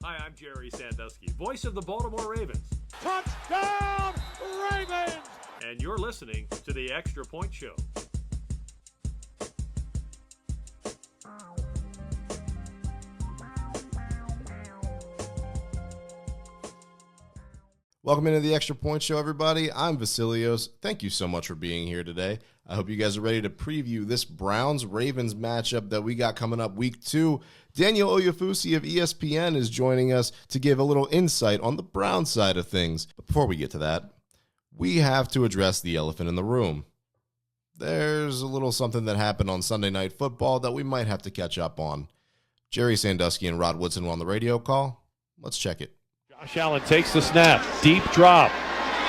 Hi, I'm Jerry Sandusky, voice of the Baltimore Ravens. Touchdown, Ravens! And you're listening to the Extra Point Show. Welcome into the Extra Point Show, everybody. I'm Vasilios. Thank you so much for being here today. I hope you guys are ready to preview this Browns-Ravens matchup that we got coming up week 2. Daniel Oyefusi of ESPN is joining us to give a little insight on the Browns side of things. But before we get to that, we have to address the elephant in the room. There's a little something that happened on Sunday Night Football that we might have to catch up on. Jerry Sandusky and Rod Woodson were on the radio call. Let's check it. Josh Allen takes the snap, deep drop,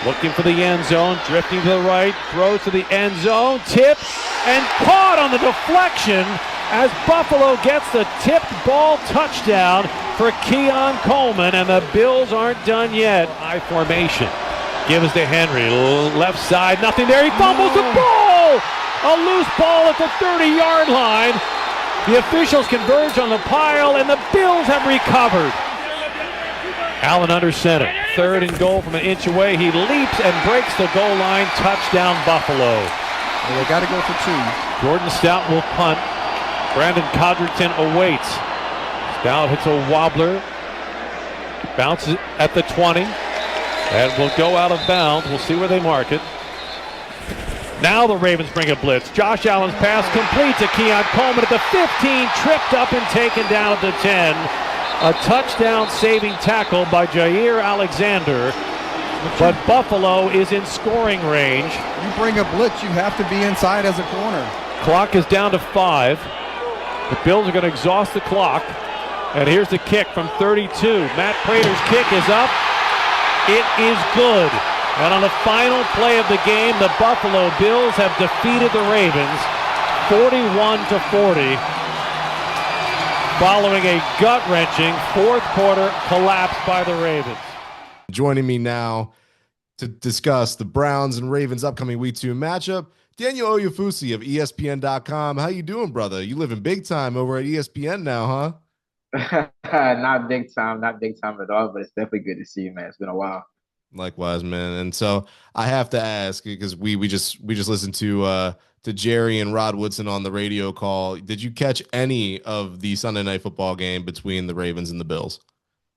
looking for the end zone, drifting to the right, throws to the end zone, tipped and caught on the deflection as Buffalo gets the tipped ball touchdown for Keon Coleman, and the Bills aren't done yet. High formation, gives to Henry, left side, nothing there, he fumbles the ball! A loose ball at the 30-yard line. The officials converge on the pile, and the Bills have recovered. Allen under center, 3rd and goal from an inch away. He leaps and breaks the goal line. Touchdown, Buffalo. Well, they got to go for 2. Jordan Stout will punt. Brandon Codrington awaits. Stout hits a wobbler. Bounces at the 20. And will go out of bounds. We'll see where they mark it. Now the Ravens bring a blitz. Josh Allen's pass complete to Keon Coleman at the 15. Tripped up and taken down at the 10. A touchdown-saving tackle by Jair Alexander, but Buffalo is in scoring range. You bring a blitz, you have to be inside as a corner. Clock is down to 5. The Bills are going to exhaust the clock, and here's the kick from 32. Matt Prater's kick is up. It is good. And on the final play of the game, the Buffalo Bills have defeated the Ravens 41-40. Following a gut-wrenching fourth-quarter collapse by the Ravens. Joining me now to discuss the Browns and Ravens upcoming Week 2 matchup, Daniel Oyefusi of ESPN.com. How you doing, brother? You living big time over at ESPN now, huh? Not big time at all, but it's definitely good to see you, man. It's been a while. Likewise, man. And so I have to ask, because we just listened to Jerry and Rod Woodson on the radio call. Did you catch any of the Sunday Night Football game between the Ravens and the Bills?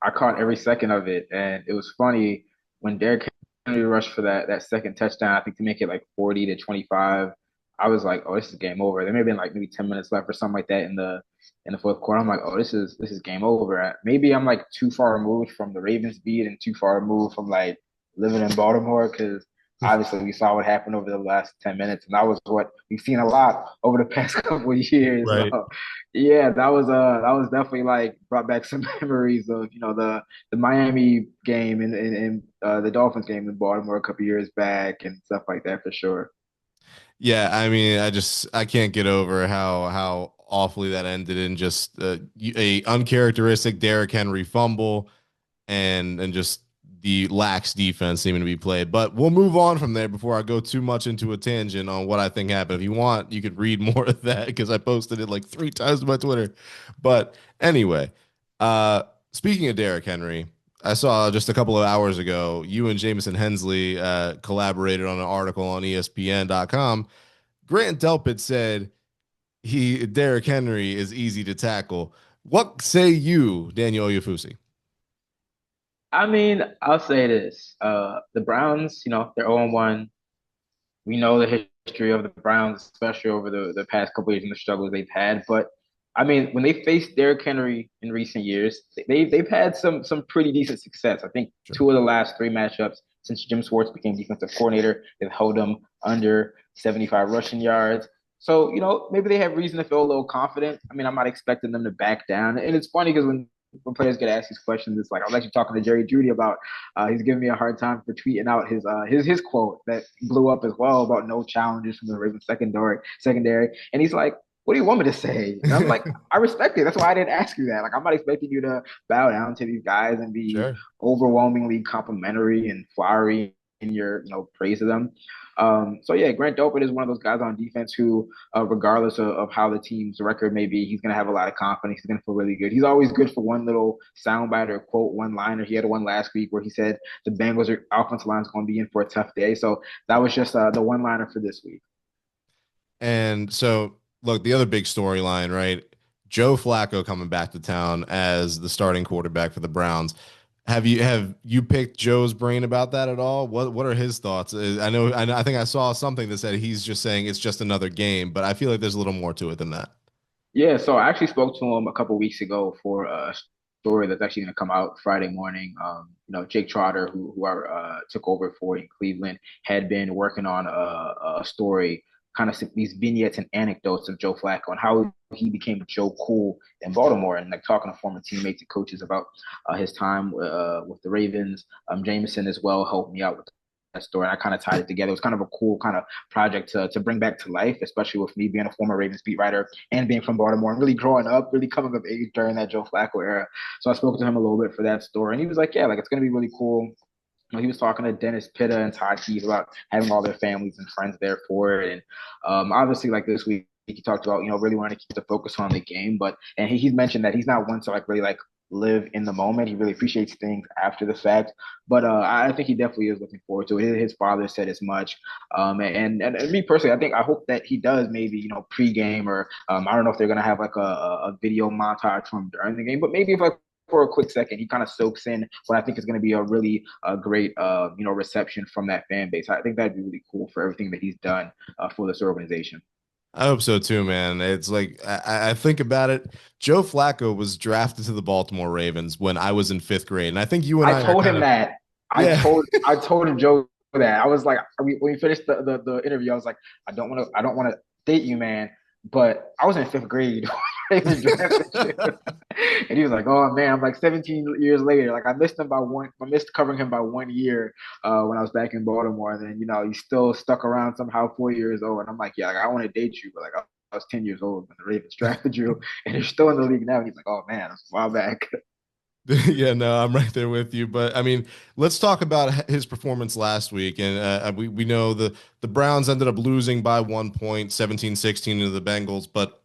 I caught every second of it, and it was funny when Derrick Henry rushed for that second touchdown, I think to make it like 40-25. I was like, oh, this is game over. There may have been like maybe 10 minutes left or something like that in the fourth quarter. I'm like, oh, this is game over. Maybe I'm like too far removed from the Ravens beat and too far removed from like living in Baltimore, because obviously we saw what happened over the last 10 minutes, and that was what we've seen a lot over the past couple of years. Right. Yeah, that was definitely like brought back some memories of the Miami game and the Dolphins game in Baltimore a couple of years back and stuff like that for sure. Yeah, I mean, I can't get over how awfully that ended in just a uncharacteristic Derrick Henry fumble and just the lax defense seeming to be played. But we'll move on from there before I go too much into a tangent on what I think happened. If you want, you could read more of that because I posted it like 3 times on my Twitter. But anyway, speaking of Derrick Henry, I saw just a couple of hours ago, you and Jamison Hensley collaborated on an article on ESPN.com. Grant Delpit said Derrick Henry is easy to tackle. What say you, Daniel Oyefusi? I mean, I'll say this. The Browns, they're 0-1. We know the history of the Browns, especially over the past couple of years and the struggles they've had. But, I mean, when they faced Derrick Henry in recent years, they've had some pretty decent success. I think 2 of the last 3 matchups since Jim Schwartz became defensive coordinator, they've held them under 75 rushing yards. So, maybe they have reason to feel a little confident. I mean, I'm not expecting them to back down. And it's funny because when players get asked these questions, it's like I was actually talking to Jerry Judy about he's giving me a hard time for tweeting out his quote that blew up as well about no challenges from the Ravens secondary, and he's like, what do you want me to say? And I'm like, I respect it. That's why I didn't ask you that. Like, I'm not expecting you to bow down to these guys and be overwhelmingly complimentary and flowery your praise of them. So yeah, Grant Delpit is one of those guys on defense who, regardless of how the team's record may be, he's gonna have a lot of confidence. He's gonna feel really good. He's always good for one little soundbite or quote, one liner. He had one last week where he said the Bengals' offensive line is going to be in for a tough day. So that was just the one liner for this week. And so, look, the other big storyline, right? Joe Flacco coming back to town as the starting quarterback for the Browns. Have you picked Joe's brain about that at all? What are his thoughts? I think I saw something that said he's just saying it's just another game, but I feel like there's a little more to it than that. Yeah, so I actually spoke to him a couple weeks ago for a story that's actually going to come out Friday morning. Jake Trotter, who I took over for in Cleveland, had been working on a story, kind of these vignettes and anecdotes of Joe Flacco and how he became Joe Cool in Baltimore, and like talking to former teammates and coaches about his time with the Ravens. Jameson as well helped me out with that story. And I kind of tied it together. It was kind of a cool kind of project to bring back to life, especially with me being a former Ravens beat writer and being from Baltimore and really growing up, really coming of age during that Joe Flacco era. So I spoke to him a little bit for that story, and he was like, "Yeah, like it's gonna be really cool." He was talking to Dennis Pitta and Todd Keith about having all their families and friends there for it. And obviously, like this week, he talked about, really wanting to keep the focus on the game. And he's mentioned that he's not one to like really like live in the moment. He really appreciates things after the fact. But I think he definitely is looking forward to it. His father said as much. And me personally, I hope that he does maybe, pregame or I don't know if they're going to have like a video montage from during the game, but maybe if like for a quick second, he kind of soaks in what I think is going to be a really great, reception from that fan base. I think that'd be really cool for everything that he's done for this organization. I hope so too, man. It's like I think about it. Joe Flacco was drafted to the Baltimore Ravens when I was in fifth grade, and I think you and I I are told kind him of that. yeah. I told him Joe that. I was like, when we finished the interview, I was like, I don't want to date you, man. But I was in fifth grade. Ravens drafted you. And he was like, "Oh man, I'm like 17 years later. Like I missed him by one. I missed covering him by 1 year when I was back in Baltimore. And then he's still stuck around somehow 4 years old. And I'm like, yeah, like, I want to date you, but like I was 10 years old when the Ravens drafted you, and you're still in the league now." And he's like, "Oh man, that's a while back." Yeah, no, I'm right there with you. But I mean, let's talk about his performance last week. And we know the Browns ended up losing by 1 point, 17-16 to the Bengals. But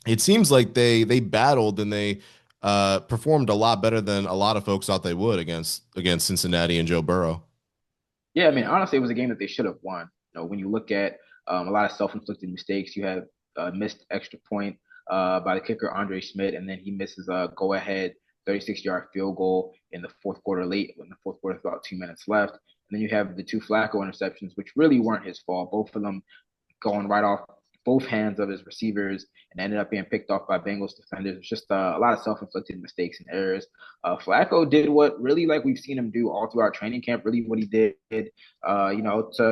it seems like they battled and they performed a lot better than a lot of folks thought they would against Cincinnati and Joe Burrow. Yeah, I mean, honestly, it was a game that they should have won. When you look at a lot of self-inflicted mistakes, you have missed extra point by the kicker Andre Schmidt, and then he misses a go-ahead 36-yard field goal in the fourth quarter late, when the fourth quarter about 2 minutes left. And then you have the two Flacco interceptions, which really weren't his fault. Both of them going right off both hands of his receivers and ended up being picked off by Bengals defenders. It's just a lot of self-inflicted mistakes and errors. Flacco did what really like we've seen him do all throughout training camp. Really, what he did, to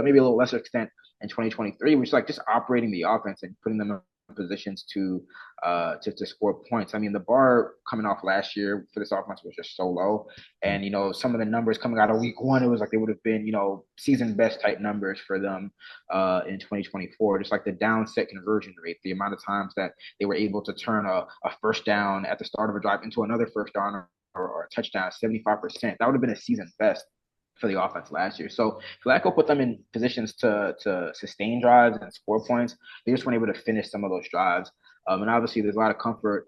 maybe a little lesser extent in 2023, which is like just operating the offense and putting them in positions to score points. I mean, the bar coming off last year for this offense was just so low, and some of the numbers coming out of week one, it was like they would have been season best type numbers for them in 2024. Just like the down set conversion rate, the amount of times that they were able to turn a first down at the start of a drive into another first down or a touchdown, 75%. That would have been a season best for the offense last year. So Flacco put them in positions to sustain drives and score points. They just weren't able to finish some of those drives. And obviously, there's a lot of comfort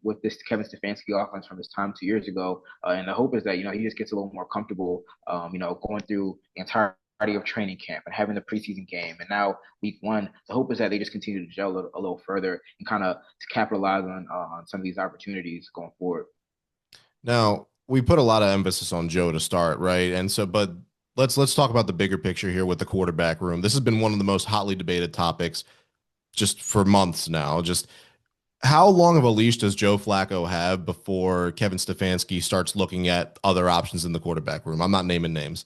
with this Kevin Stefanski offense from his time 2 years ago. And the hope is that he just gets a little more comfortable, going through the entirety of training camp and having the preseason game. And now week one, the hope is that they just continue to gel a little further and kind of capitalize on some of these opportunities going forward. Now, we put a lot of emphasis on Joe to start, right? And so, but let's talk about the bigger picture here with the quarterback room. This has been one of the most hotly debated topics just for months now. Just how long of a leash does Joe Flacco have before Kevin Stefanski starts looking at other options in the quarterback room? I'm not naming names.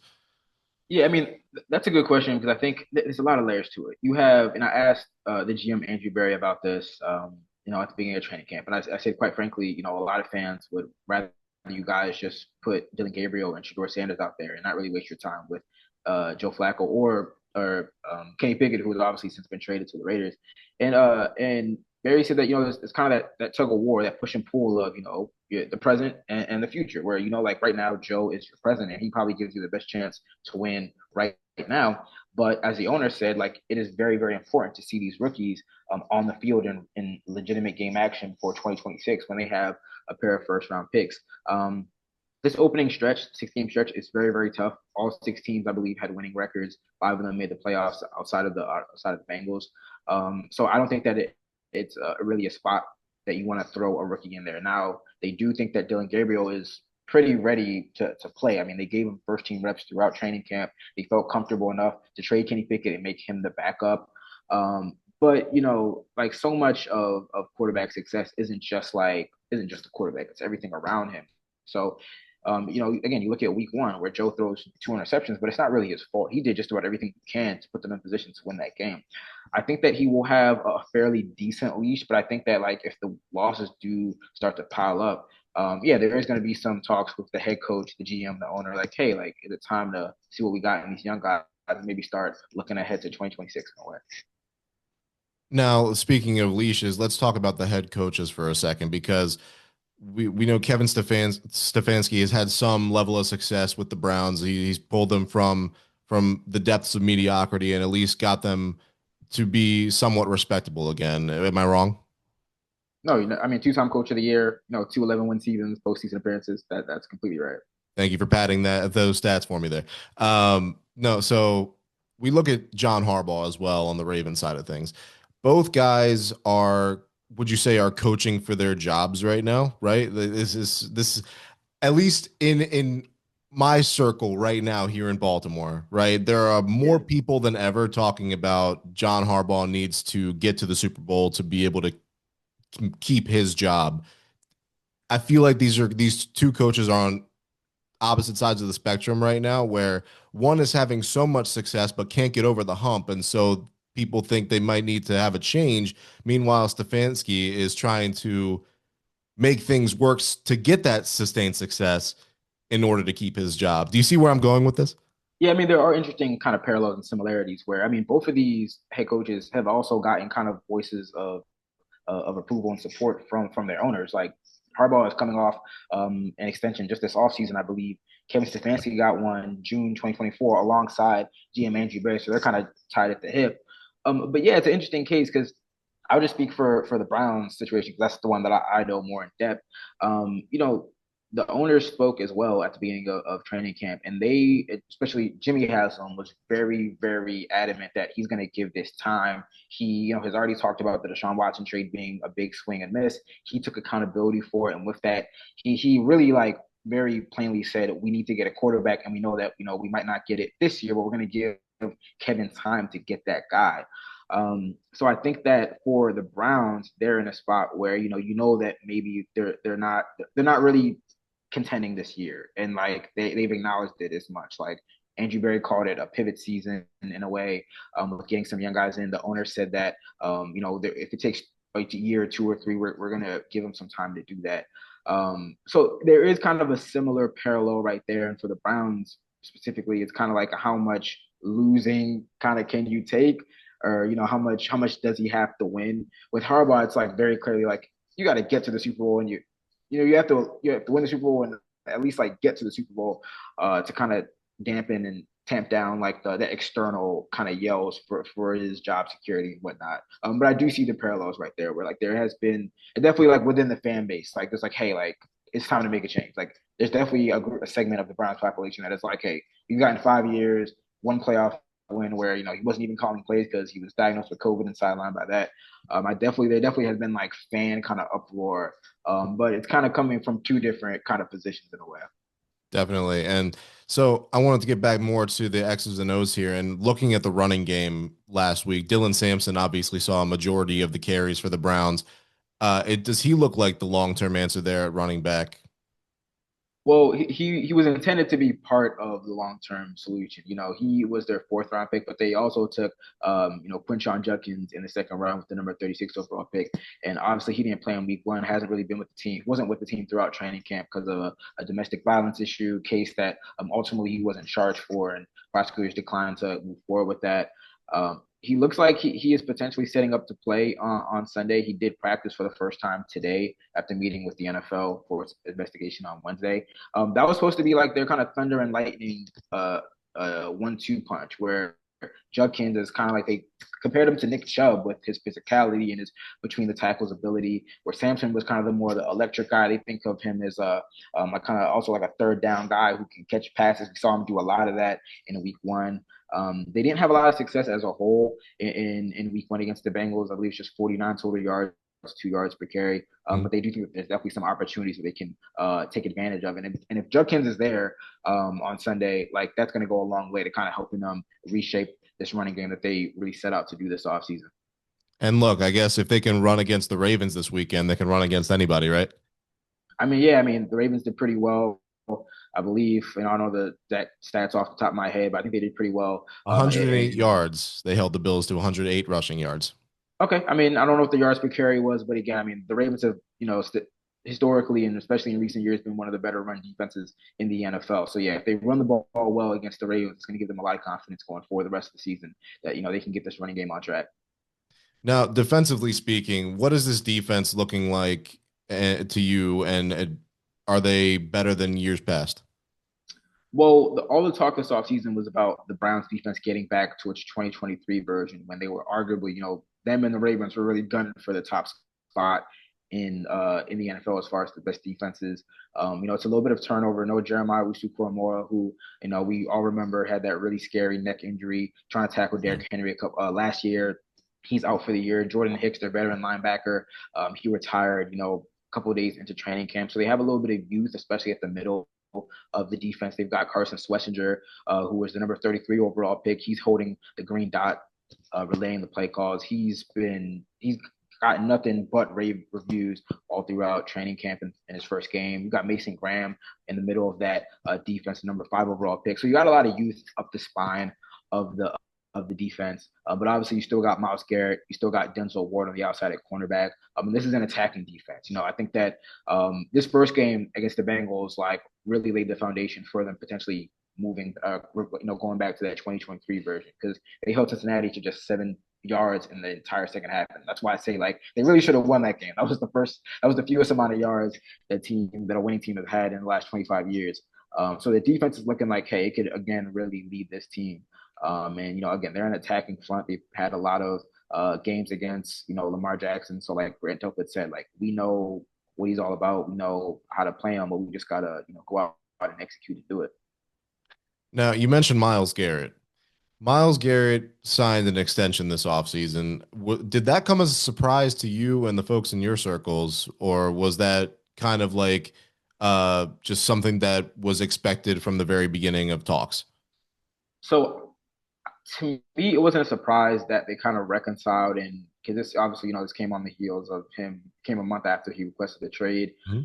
Yeah, I mean, that's a good question because I think there's a lot of layers to it. You have, and I asked the GM Andrew Berry about this, at the beginning of training camp, and I said, quite frankly, a lot of fans would rather you guys just put Dylan Gabriel and Shador Sanders out there and not really waste your time with Joe Flacco or Kenny Pickett, who has obviously since been traded to the Raiders. And Barry said that, it's kind of that tug of war, that push and pull of, the present and the future, where, like right now, Joe is your president. He probably gives you the best chance to win right now. But as the owner said, like it is very, very important to see these rookies on the field in legitimate game action for 2026 when they have a pair of first round picks. This opening stretch, 6 game stretch, is very, very tough. All 6 teams, I believe, had winning records. 5 of them made the playoffs outside of the Bengals. So I don't think that it's really a spot that you want to throw a rookie in there. Now they do think that Dylan Gabriel is pretty ready to play. I mean, they gave him first team reps throughout training camp. They felt comfortable enough to trade Kenny Pickett and make him the backup. But like so much of quarterback success isn't just the quarterback; it's everything around him. So again, you look at week 1 where Joe throws 2 interceptions, but it's not really his fault. He did just about everything he can to put them in position to win that game. I think that he will have a fairly decent leash, but I think that like if the losses do start to pile up, yeah, there is going to be some talks with the head coach, the GM, the owner, like, hey, like it's time to see what we got in these young guys and maybe start looking ahead to 2026 in a way. Now, speaking of leashes, let's talk about the head coaches for a second because we know Kevin Stefanski has had some level of success with the Browns. He's pulled them from the depths of mediocrity and at least got them to be somewhat respectable again. Am I wrong? No, I mean, 2-time coach of the year, 2 11-win seasons, postseason appearances. That's completely right. Thank you for padding those stats for me there. No, so we look at John Harbaugh as well on the Ravens side of things. Both guys are, would you say, are coaching for their jobs right now, right? This at least in my circle right now here in Baltimore, right? There are more people than ever talking about John Harbaugh needs to get to the Super Bowl to be able to keep his job. I feel like these two coaches are on opposite sides of the spectrum right now, where one is having so much success but can't get over the hump, and so people think they might need to have a change. Meanwhile, Stefanski is trying to make things work to get that sustained success in order to keep his job. Do you see where I'm going with this? Yeah, I mean, there are interesting kind of parallels and similarities where, I mean, both of these head coaches have also gotten kind of voices of approval and support from their owners. Like Harbaugh is coming off an extension just this offseason, I believe. Kevin Stefanski got one June 2024 alongside GM Andrew Berry, so they're kind of tied at the hip. But yeah, it's an interesting case because I would just speak for the Browns situation because that's the one that I know more in depth. The owners spoke as well at the beginning of training camp, and they, especially Jimmy Haslam, was very, very adamant that he's going to give this time. He, has already talked about the Deshaun Watson trade being a big swing and miss. He took accountability for it, and with that, he really like very plainly said we need to get a quarterback, and we know that we might not get it this year, but we're going to give Kevin time to get that guy. So I think that for the Browns, they're in a spot where that maybe they're not really contending this year, and like they've acknowledged it as much. Like Andrew Berry called it a pivot season in a way, with getting some young guys in. The owner said that if it takes like a year or 2 or 3, we're gonna give them some time to do that. So there is kind of a similar parallel right there, and for the Browns specifically, it's kind of like how much losing kind of can you take, or how much does he have to win? With Harbaugh, it's like very clearly like you got to get to the Super Bowl, and you have to win the Super Bowl and at least like get to the Super Bowl to kind of dampen and tamp down like the external kind of yells for his job security and whatnot. But I do see the parallels right there where like there has been definitely like within the fan base, like there's like, hey, like it's time to make a change. Like there's definitely a segment of the Browns population that is like, hey, you've gotten 5 years, one playoff win where he wasn't even calling plays because he was diagnosed with COVID and sidelined by that. There definitely has been like fan kind of uproar, but it's kind of coming from two different kind of positions in a way. Definitely. And so I wanted to get back more to the X's and O's here and looking at the running game last week. Dylan Sampson obviously saw a majority of the carries for the Browns. Does he look like the long-term answer there at running back? Well, he was intended to be part of the long term solution. He was their 4th round pick, but they also took Quinshon Judkins in the 2nd round with the number 36 overall pick. And obviously he didn't play in week 1, hasn't really been with the team, wasn't with the team throughout training camp because of a domestic violence issue case that ultimately he wasn't charged for, and prosecutors declined to move forward with that. he looks like he is potentially setting up to play on Sunday. He did practice for the first time today after meeting with the NFL for its investigation on Wednesday. That was supposed to be like their kind of thunder and lightning 1-2 punch where Judkins is kind of like they compared him to Nick Chubb with his physicality and his between the tackles ability, where Sampson was kind of the electric guy. They think of him as like kind of also like a third down guy who can catch passes. We saw him do a lot of that in week one. They didn't have a lot of success as a whole in week one against the Bengals. I believe it's just 49 total yards, 2 yards per carry. But they do think that there's definitely some opportunities that they can take advantage of. And if Judkins is there on Sunday, like that's going to go a long way to kind of helping them reshape this running game that they really set out to do this offseason. And look, I guess if they can run against the Ravens this weekend, they can run against anybody, right? I mean, yeah, I mean the Ravens did pretty well. I believe, I don't know the that stats off the top of my head, but I think they did pretty well. 108 yards. They held the Bills to 108 rushing yards. Okay, I mean, I don't know what the yards per carry was, but again, I mean, the Ravens have, historically and especially in recent years, been one of the better run defenses in the NFL. So yeah, if they run the ball well against the Ravens, it's going to give them a lot of confidence going forward the rest of the season that they can get this running game on track. Now, defensively speaking, what is this defense looking like to you, and are they better than years past? Well, all the talk this offseason was about the Browns defense getting back to its 2023 version when they were arguably, them and the Ravens were really gunning for the top spot in the NFL as far as the best defenses. It's a little bit of turnover. No Jeremiah Owusu-Koramoah, who we all remember had that really scary neck injury trying to tackle Derrick Henry last year. He's out for the year. Jordan Hicks, their veteran linebacker, he retired. A couple of days into training camp, so they have a little bit of youth, especially at the middle of the defense. They've got Carson Schlesinger, who was the number 33 overall pick. He's holding the green dot, relaying the play calls. He's gotten nothing but rave reviews all throughout training camp in his first game. You got Mason Graham in the middle of that defense, number 5 overall pick. So you got a lot of youth up the spine of the defense. But obviously you still got Myles Garrett. You still got Denzel Ward on the outside at cornerback. This is an attacking defense. I think that this first game against the Bengals really laid the foundation for them potentially moving, going back to that 2023 version, because they held Cincinnati to just 7 yards in the entire second half. And that's why I say they really should have won that game. That was the fewest amount of yards that a winning team has had in the last 25 years. So the defense is looking like, hey, it could again really lead this team. And again, they're an attacking front. They've had a lot of games against Lamar Jackson. So like Brent Delpit said, we know what he's all about. We know how to play him, but we just gotta go out and execute and do it. Now, you mentioned Myles Garrett. Myles Garrett signed an extension this offseason. Did that come as a surprise to you and the folks in your circles, or was that kind of just something that was expected from the very beginning of talks? So to me, it wasn't a surprise that they kind of reconciled, and because this obviously, this came on the heels of came a month after he requested the trade. Mm-hmm.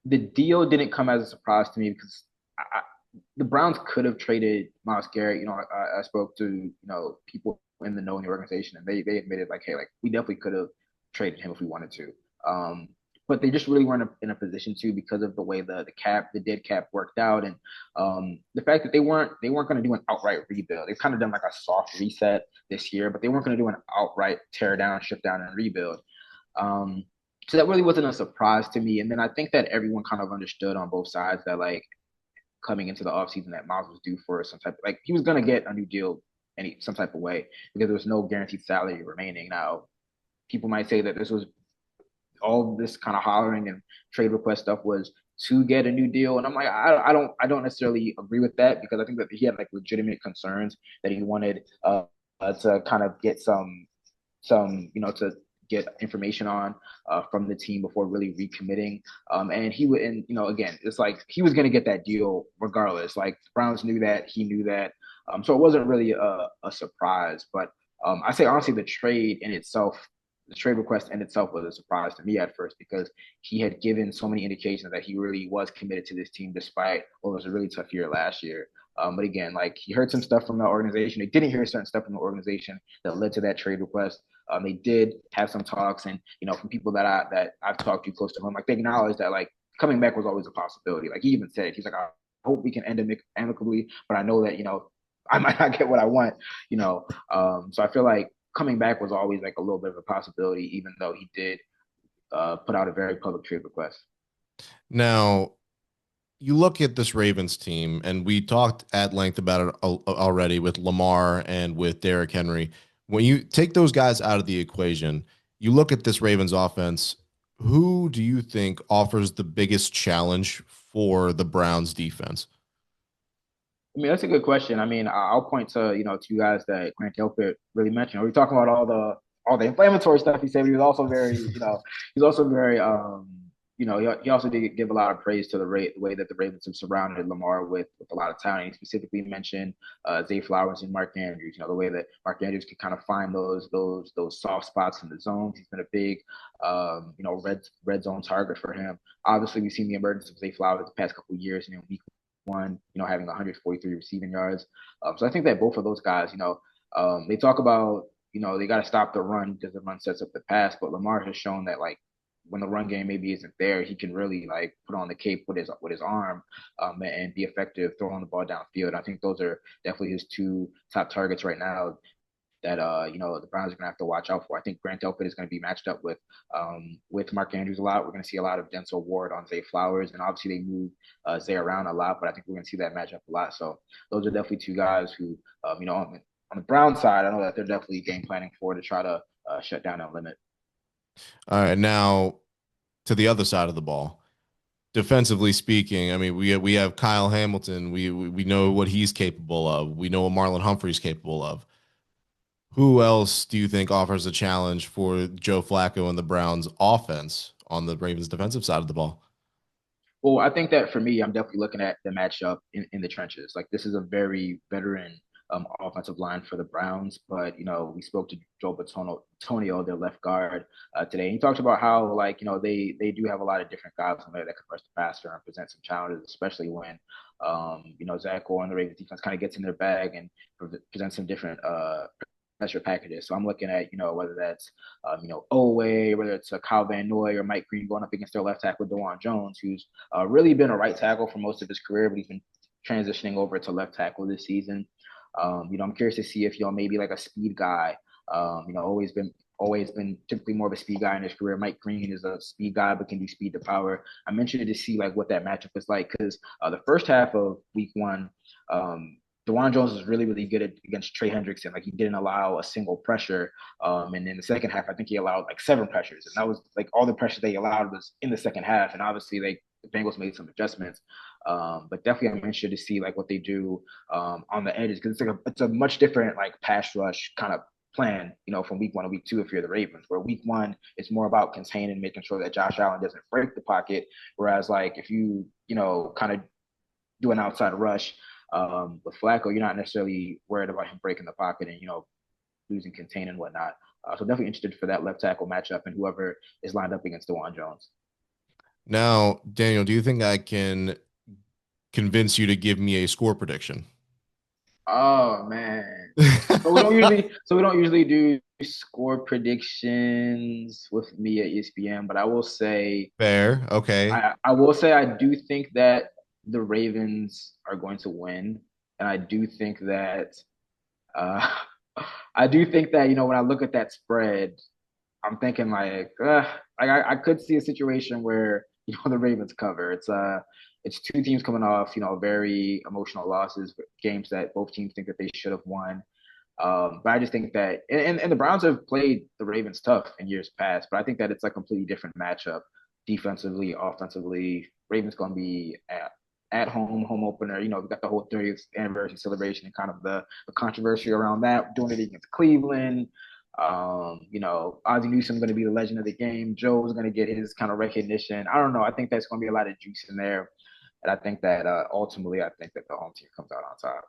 The deal didn't come as a surprise to me because the Browns could have traded Myles Garrett. I spoke to people in the know in the organization, and they admitted hey, we definitely could have traded him if we wanted to. But they just really weren't in a position to, because of the way the dead cap worked out, and the fact that they weren't going to do an outright rebuild. They've kind of done a soft reset this year, but they weren't going to do an outright tear down, strip down, and rebuild. So that really wasn't a surprise to me. And then I think that everyone kind of understood on both sides that coming into the offseason that Myles was due for some type of, he was going to get a new deal some type of way, because there was no guaranteed salary remaining. Now, people might say that this was all this kind of hollering and trade request stuff was to get a new deal. And I'm I don't necessarily agree with that, because I think that he had legitimate concerns that he wanted to kind of get some to get information on from the team before really recommitting. And he would, and again, it's he was going to get that deal regardless. Browns knew that, he knew that. So it wasn't really a surprise. But I say honestly, the trade request in itself was a surprise to me at first, because he had given so many indications that he really was committed to this team despite what was a really tough year last year. But again, he heard some stuff from the organization. They didn't hear certain stuff from the organization that led to that trade request. They did have some talks, and from people that I've talked to close to him, they acknowledged that coming back was always a possibility. He even said, he's I hope we can end it amicably, but I know that I might not get what I want. So I feel coming back was always like a little bit of a possibility, even though he did put out a very public trade request. Now, you look at this Ravens team, and we talked at length about it already with Lamar and with Derrick Henry. When you take those guys out of the equation, you look at this Ravens offense. Who do you think offers the biggest challenge for the Browns defense? I mean, that's a good question. I mean, I'll point to two guys that Grant Delpit really mentioned. We're talking about all the inflammatory stuff he said, but he was also very he's also very he also did give a lot of praise to the way that the Ravens have surrounded Lamar with a lot of talent. He specifically mentioned Zay Flowers and Mark Andrews. The way that Mark Andrews can kind of find those soft spots in the zones. He's been a big red zone target for him. Obviously, we've seen the emergence of Zay Flowers the past couple of years. Week one, having 143 receiving yards. So I think that both of those guys, they talk about, they got to stop the run because the run sets up the pass. But Lamar has shown that, like, when the run game maybe isn't there, he can really like put on the cape with his arm and be effective throwing the ball downfield. I think those are definitely his two top targets right now that the Browns are gonna have to watch out for. I think Grant Delpit is gonna be matched up with Mark Andrews a lot. We're gonna see a lot of Denzel Ward on Zay Flowers, and obviously they move Zay around a lot, but I think we're gonna see that matchup a lot. So those are definitely two guys who on the Brown side, I know that they're definitely game planning for to try to shut down that limit. All right, now to the other side of the ball. Defensively speaking, I mean, we have Kyle Hamilton. We know what he's capable of. We know what Marlon Humphrey's capable of. Who else do you think offers a challenge for Joe Flacco and the Browns offense on the Ravens defensive side of the ball? Well, I think that for me, I'm definitely looking at the matchup in the trenches. Like, this is a very veteran offensive line for the Browns, but we spoke to Joe Batonio, their left guard, today. And he talked about how, like, they do have a lot of different guys on there that can rush the passer and present some challenges, especially when Zach Orr and the Ravens defense kind of gets in their bag and presents some different pressure packages. So I'm looking at, whether that's, Owe, whether it's Kyle Van Noy or Mike Green going up against their left tackle, DeJuan Jones, who's really been a right tackle for most of his career, but he's been transitioning over to left tackle this season. I'm curious to see if, maybe like a speed guy, always been typically more of a speed guy in his career. Mike Green is a speed guy, but can do speed to power. I'm interested to see like what that matchup is like because the first half of week one, DeJuan Jones was really, really good against Trey Hendrickson. Like, he didn't allow a single pressure. And in the second half, I think he allowed like 7 pressures. And that was like all the pressure they allowed was in the second half. And obviously the Bengals made some adjustments. But definitely I'm interested to see like what they do on the edges because it's a much different like pass rush kind of plan, from week 1 to week 2 if you're the Ravens, where week 1 it's more about containing, making sure that Josh Allen doesn't break the pocket. Whereas like if you, kind of do an outside rush, with Flacco, you're not necessarily worried about him breaking the pocket and losing contain and whatnot. So definitely interested for that left tackle matchup and whoever is lined up against DeJuan Jones. Now, Daniel, do you think I can convince you to give me a score prediction? Oh man, so we don't usually do score predictions with me at ESPN, but I will say Fair. Okay. I will say I do think that the Ravens are going to win, and I do think that uh, when I look at that spread, I'm thinking like I could see a situation where the Ravens cover. It's two teams coming off very emotional losses, games that both teams think that they should have won. But I just think that and the Browns have played the Ravens tough in years past, but I think that it's a completely different matchup defensively, offensively. Ravens going to be at home opener. We got the whole 30th anniversary celebration and kind of the controversy around that, doing it against Cleveland. Ozzie Newsome going to be the legend of the game. Joe's going to get his kind of recognition. I don't know. I think that's going to be a lot of juice in there. And I think that ultimately, I think that the home team comes out on top.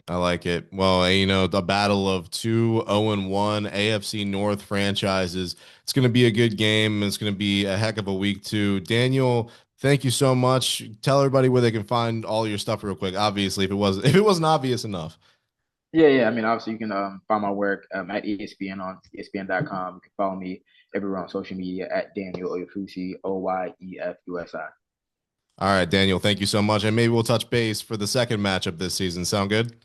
I like it. Well, the battle of two 0-1 AFC North franchises. It's going to be a good game. It's going to be a heck of a week too. Daniel, thank you so much. Tell everybody where they can find all your stuff real quick. Obviously, if it wasn't obvious enough. Yeah. I mean, obviously, you can find my work at ESPN on ESPN.com. You can follow me everywhere on social media at Daniel Oyefusi, Oyefusi. All right, Daniel, thank you so much. And maybe we'll touch base for the second matchup this season. Sound good?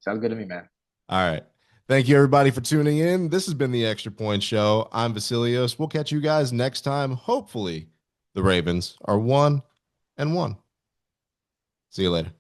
Sounds good to me, man. All right. Thank you, everybody, for tuning in. This has been the Extra Point Show. I'm Vasilios. We'll catch you guys next time. Hopefully, the Ravens are 1-1. See you later.